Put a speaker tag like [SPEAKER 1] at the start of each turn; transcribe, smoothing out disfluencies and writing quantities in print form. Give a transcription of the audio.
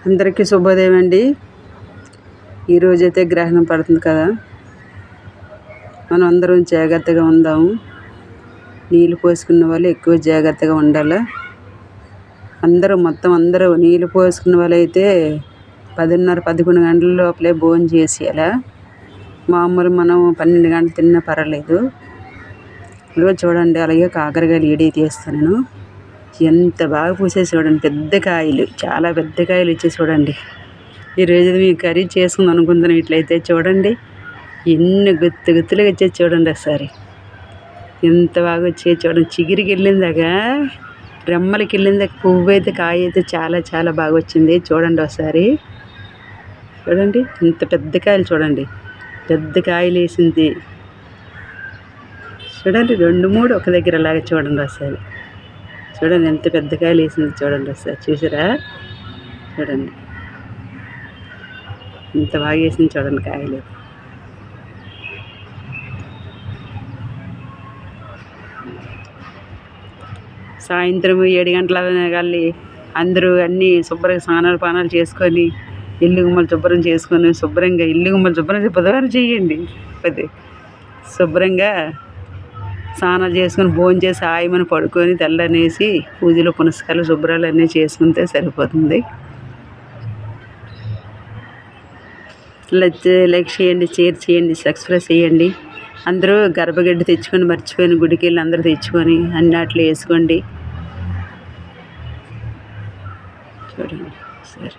[SPEAKER 1] అందరికీ శుభోదయం అండి. ఈరోజైతే గ్రహణం పడుతుంది కదా, మనం అందరం జాగ్రత్తగా ఉందాము. నీళ్ళు పోసుకున్న వాళ్ళు ఎక్కువ జాగ్రత్తగా ఉండాలి. అందరూ నీళ్ళు పోసుకున్న వాళ్ళు అయితే 10:30-11 గంటల లోపలే భోజనం చేసేయాలి. మామూలు మనం 12 గంటలు తిన్నా పర్వాలేదు. ఇదిగో చూడండి, అలాగే కాకరకాయలు ఈడే తీస్తాను. ఎంత బాగా పూసేసి చూడండి, పెద్ద కాయలు, చాలా పెద్ద కాయలు ఇచ్చేసి చూడండి. ఈరోజు మీకు కర్రీ చేసుకుందాం అనుకుంటున్నాను. ఇట్లయితే చూడండి, ఎన్ని గుత్తులుగా వచ్చేసి చూడండి. ఒకసారి ఎంత బాగా వచ్చేసి చూడండి. చిగిరికి వెళ్ళిందాక, రెమ్మలకి వెళ్ళిందాక పువ్వు అయితే, కాయ అయితే చాలా చాలా బాగా వచ్చింది. చూడండి ఒకసారి, చూడండి ఇంత పెద్ద కాయలు చూడండి, పెద్ద కాయలు వేసింది చూడండి. 2-3 ఒక దగ్గర అలాగే చూడండి. ఒకసారి చూడండి, ఎంత పెద్ద కాయలు వేసింది చూడండి. ఒకసారి చూసారా? చూడండి ఇంత బాగా వేసింది చూడండి కాయలు. సాయంత్రం 7 గంటల కల్లి అందరూ అన్నీ శుభ్రంగా స్నానాలు చేసుకొని, ఇల్లు గుమ్మలు శుభ్రం చేసుకొని, శుభ్రంగా ఇల్లు గుమ్మలు శుభ్రం బుధవారం చేయండి. అది శుభ్రంగా స్నానాలు చేసుకొని భోజనం చేసి హాయిమని పడుకొని తెల్లనేసి పూజలు పునస్కారాలు శుభ్రాలు అన్నీ చేసుకుంటే సరిపోతుంది. లైక్ చేయండి, షేర్ చేయండి, సబ్స్క్రైబ్ చేయండి. అందరూ గర్భగడ్డి తెచ్చుకొని మర్చిపోయిన గుడికి వెళ్ళి అందరూ తెచ్చుకొని అన్నిట్లో వేసుకోండి. చూడండి సరే.